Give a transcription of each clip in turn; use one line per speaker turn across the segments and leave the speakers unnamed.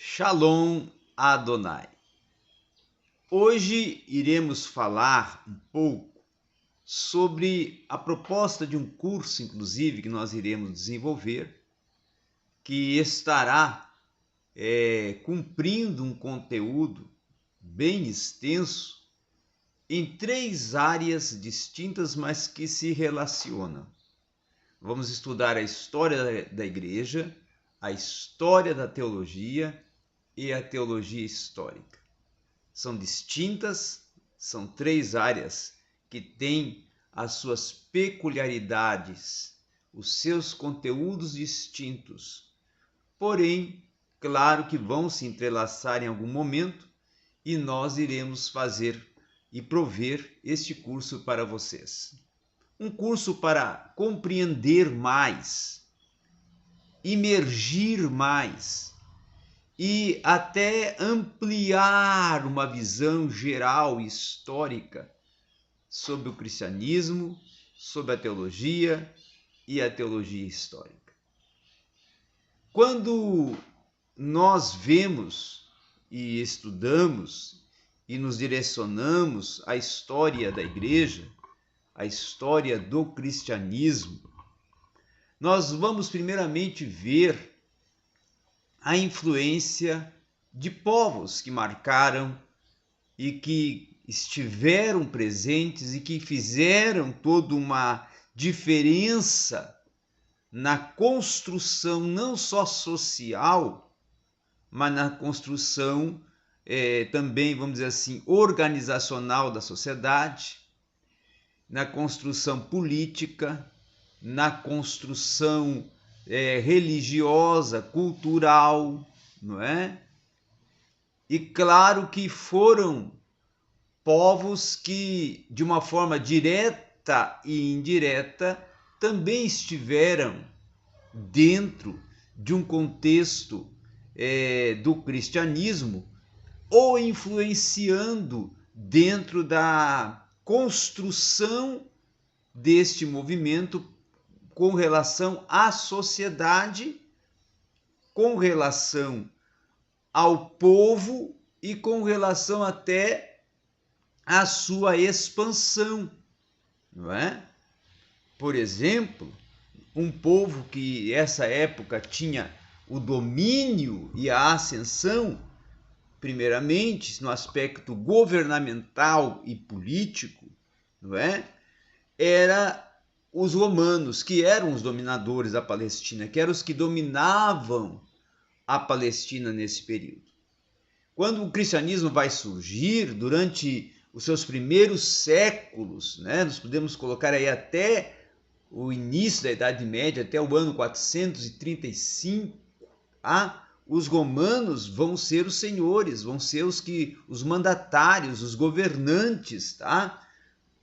Shalom Adonai. Hoje iremos falar um pouco sobre a proposta de um curso, inclusive, que nós iremos desenvolver, que estará cumprindo um conteúdo bem extenso em 3 áreas distintas, mas que se relacionam. Vamos estudar a história da igreja, a história da teologia e a teologia histórica. São distintas, são 3 áreas que têm as suas peculiaridades, os seus conteúdos distintos. Porém, claro que vão se entrelaçar em algum momento e nós iremos fazer e prover este curso para vocês. Um curso para compreender mais, imergir mais e até ampliar uma visão geral histórica sobre o cristianismo, sobre a teologia e a teologia histórica. Quando nós vemos e estudamos e nos direcionamos à história da igreja, à história do cristianismo, nós vamos primeiramente ver a influência de povos que marcaram e que estiveram presentes e que fizeram toda uma diferença na construção não só social, mas na construção também, vamos dizer assim, organizacional da sociedade, na construção política, na construção religiosa, cultural, não é? E claro que foram povos que, de uma forma direta e indireta, também estiveram dentro de um contexto do cristianismo ou influenciando dentro da construção deste movimento com relação à sociedade, com relação ao povo e com relação até à sua expansão, não é? Por exemplo, um povo que essa época tinha o domínio e a ascensão, primeiramente no aspecto governamental e político, não é? Era os romanos, que eram os dominadores da Palestina, que eram os que dominavam a Palestina nesse período. Quando o cristianismo vai surgir, durante os seus primeiros séculos, né, nós podemos colocar aí até o início da Idade Média, até o ano 435, os romanos vão ser os senhores, vão ser os mandatários, os governantes, tá?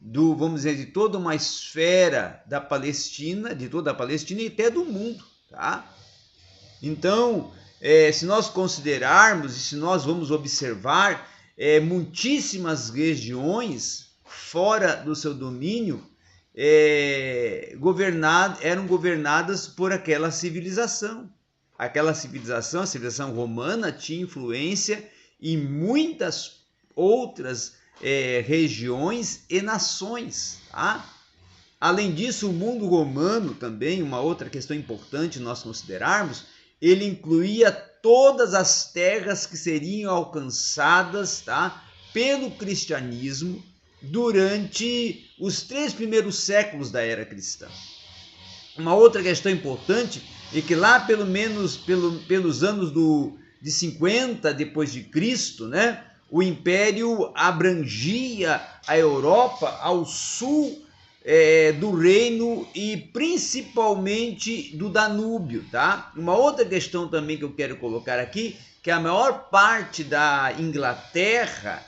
Vamos dizer, de toda uma esfera da Palestina, de toda a Palestina e até do mundo, tá? Então, se nós considerarmos e se nós vamos observar, muitíssimas regiões fora do seu domínio eram governadas por aquela civilização. Aquela civilização, a civilização romana, tinha influência em muitas outras regiões e nações, tá? Além disso, o mundo romano também, uma outra questão importante nós considerarmos, ele incluía todas as terras que seriam alcançadas, tá, pelo cristianismo durante os 3 primeiros séculos da era cristã. Uma outra questão importante é que lá pelo menos pelos anos de 50 depois de Cristo, né, o império abrangia a Europa ao sul do reino e principalmente do Danúbio, tá? Uma outra questão também que eu quero colocar aqui, que a maior parte da Inglaterra,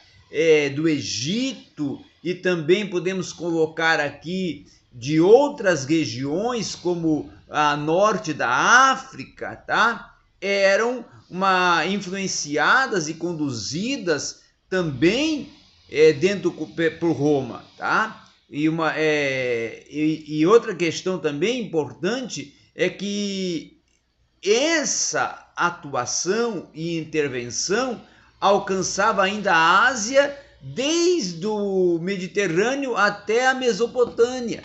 do Egito e também podemos colocar aqui de outras regiões como a norte da África, tá? Eram influenciadas e conduzidas também por Roma, tá? E outra questão também importante é que essa atuação e intervenção alcançava ainda a Ásia, desde o Mediterrâneo até a Mesopotâmia.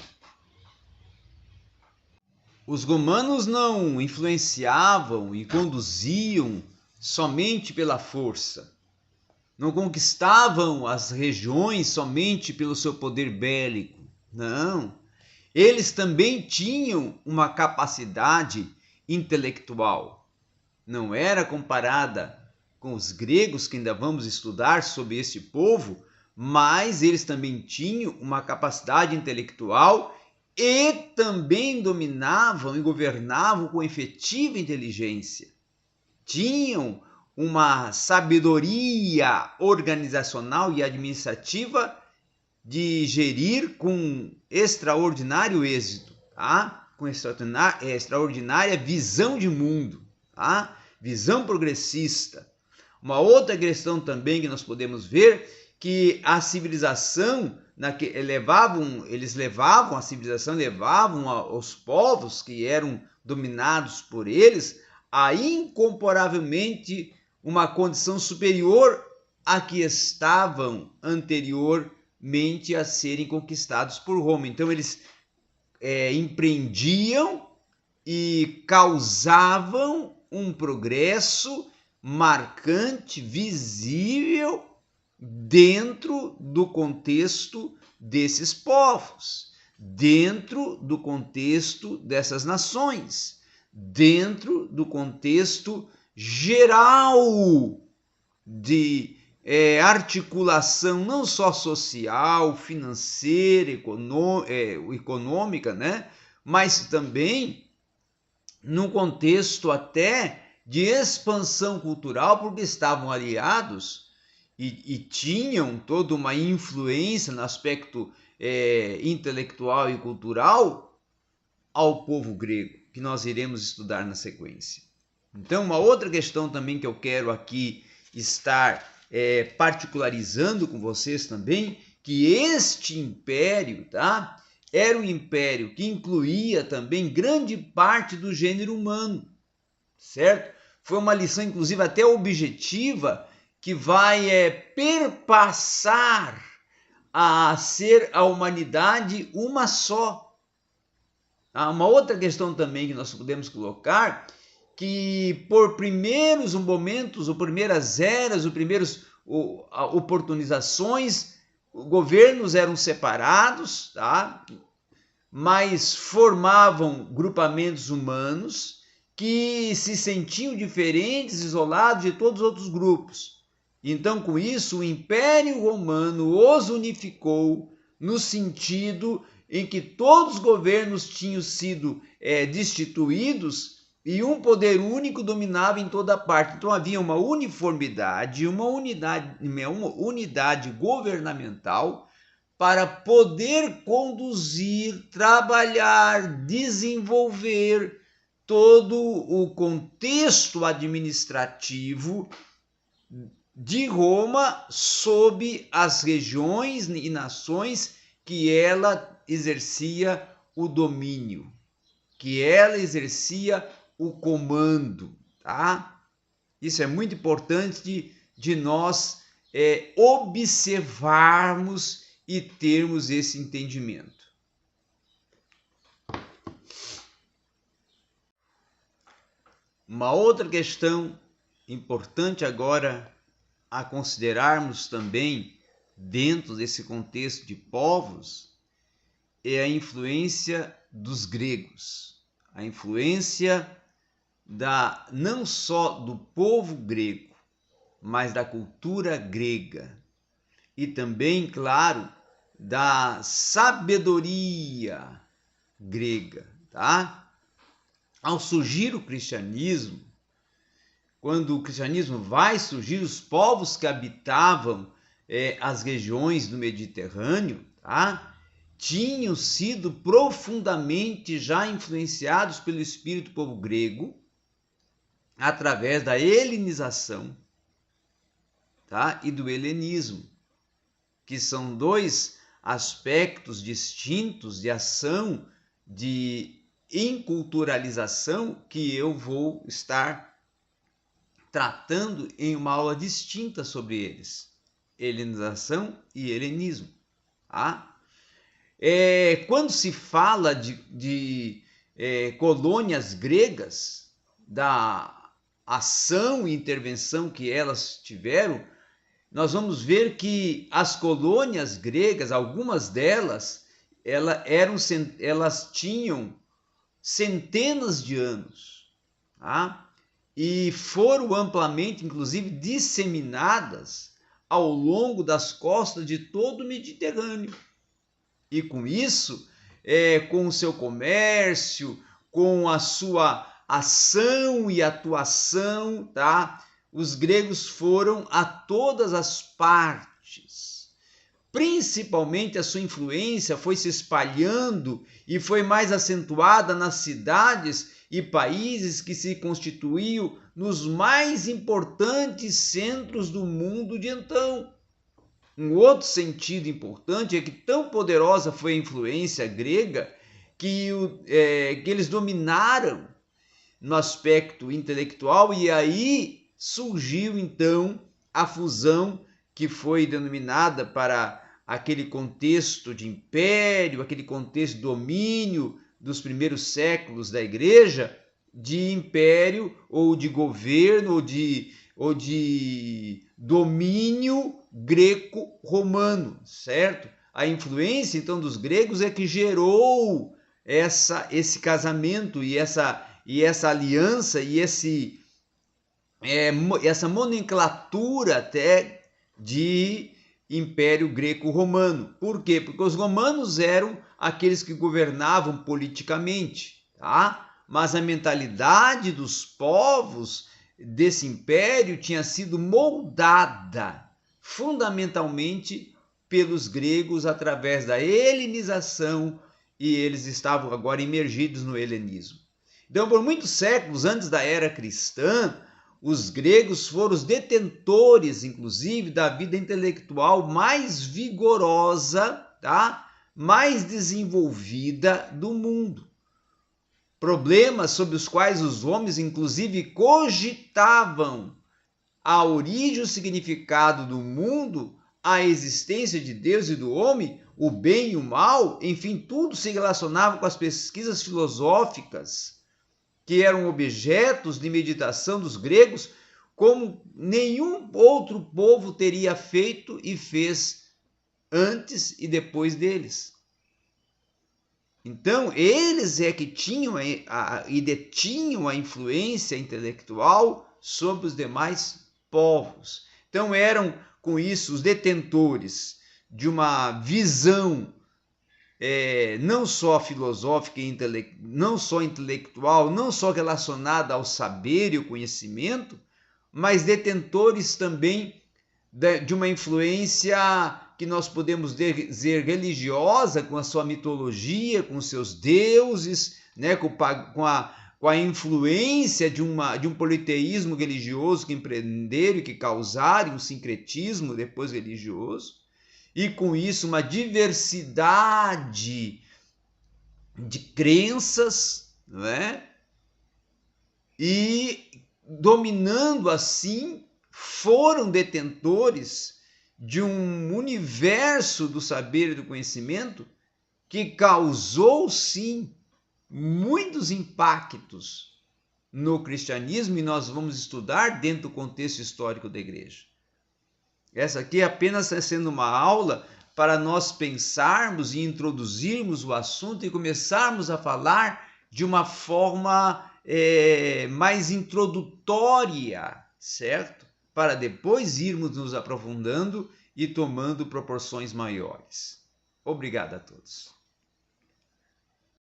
Os romanos não influenciavam e conduziam somente pela força, não conquistavam as regiões somente pelo seu poder bélico, não. Eles também tinham uma capacidade intelectual. Não era comparada com os gregos, que ainda vamos estudar sobre este povo, mas eles também tinham uma capacidade intelectual e também dominavam e governavam com efetiva inteligência. Tinham uma sabedoria organizacional e administrativa de gerir com extraordinário êxito, tá? Com extraordinária visão de mundo, tá? Visão progressista. Uma outra questão também que nós podemos ver, que a civilização, levavam aos povos que eram dominados por eles a incomparavelmente uma condição superior à que estavam anteriormente a serem conquistados por Roma. Então eles empreendiam e causavam um progresso marcante, visível, dentro do contexto desses povos, dentro do contexto dessas nações, dentro do contexto geral de articulação não só social, financeira, econômica, né? Mas também num contexto até de expansão cultural, porque estavam aliados e tinham toda uma influência no aspecto intelectual e cultural ao povo grego, que nós iremos estudar na sequência. Então, uma outra questão também que eu quero aqui estar particularizando com vocês também, que este império, tá, era um império que incluía também grande parte do gênero humano, certo? Foi uma lição, inclusive, até objetiva, que vai perpassar a ser a humanidade uma só. Uma outra questão também que nós podemos colocar, que por primeiros momentos, ou primeiras eras, ou primeiras oportunizações, governos eram separados, tá? Mas formavam grupamentos humanos que se sentiam diferentes, isolados de todos os outros grupos. Então, com isso, o Império Romano os unificou no sentido em que todos os governos tinham sido destituídos e um poder único dominava em toda parte. Então havia uma uniformidade, uma unidade governamental para poder conduzir, trabalhar, desenvolver todo o contexto administrativo de Roma sob as regiões e nações que ela exercia o domínio, que ela exercia o comando, tá? Isso é muito importante de nós observarmos e termos esse entendimento. Uma outra questão importante agora a considerarmos também dentro desse contexto de povos é a influência dos gregos, a influência não só do povo grego, mas da cultura grega e também, claro, da sabedoria grega, tá? Ao surgir o cristianismo, quando o cristianismo vai surgir, os povos que habitavam as regiões do Mediterrâneo, tá, tinham sido profundamente já influenciados pelo espírito povo grego, através da helenização, tá, e do helenismo, que são dois aspectos distintos de ação de enculturalização que eu vou estar tratando em uma aula distinta sobre eles. Helenização e helenismo. Tá? Quando se fala de colônias gregas, da ação e intervenção que elas tiveram, nós vamos ver que as colônias gregas, algumas delas, elas tinham centenas de anos, tá? E foram amplamente, inclusive, disseminadas ao longo das costas de todo o Mediterrâneo. E com isso, com o seu comércio, com a sua ação e atuação, tá? Os gregos foram a todas as partes. Principalmente a sua influência foi se espalhando e foi mais acentuada nas cidades e países que se constituíam nos mais importantes centros do mundo de então. Um outro sentido importante é que tão poderosa foi a influência grega que eles dominaram no aspecto intelectual, e aí surgiu então a fusão que foi denominada para aquele contexto de império, aquele contexto de domínio dos primeiros séculos da igreja, de império ou de governo ou de domínio greco-romano, certo? A influência então dos gregos é que gerou esse casamento e essa aliança e essa nomenclatura até de Império Greco-Romano. Por quê? Porque os romanos eram aqueles que governavam politicamente, tá? Mas a mentalidade dos povos desse império tinha sido moldada fundamentalmente pelos gregos através da helenização, e eles estavam agora imergidos no helenismo. Então, por muitos séculos antes da era cristã, os gregos foram os detentores, inclusive, da vida intelectual mais vigorosa, tá? Mais desenvolvida do mundo. Problemas sobre os quais os homens, inclusive, cogitavam a origem e o significado do mundo, a existência de Deus e do homem, o bem e o mal, enfim, tudo se relacionava com as pesquisas filosóficas que eram objetos de meditação dos gregos, como nenhum outro povo teria feito e fez antes e depois deles. Então, eles é que tinham e detinham a influência intelectual sobre os demais povos. Então, eram com isso os detentores de uma visão não só filosófica, não só intelectual, não só relacionada ao saber e ao conhecimento, mas detentores também de uma influência que nós podemos dizer religiosa, com a sua mitologia, com os seus deuses, né, com a influência de um politeísmo religioso que empreenderam e que causaram um sincretismo depois religioso, e com isso uma diversidade de crenças, não é? E dominando assim, foram detentores de um universo do saber e do conhecimento que causou, sim, muitos impactos no cristianismo, e nós vamos estudar dentro do contexto histórico da igreja. Essa aqui apenas está sendo uma aula para nós pensarmos e introduzirmos o assunto e começarmos a falar de uma forma mais introdutória, certo? Para depois irmos nos aprofundando e tomando proporções maiores. Obrigado a todos.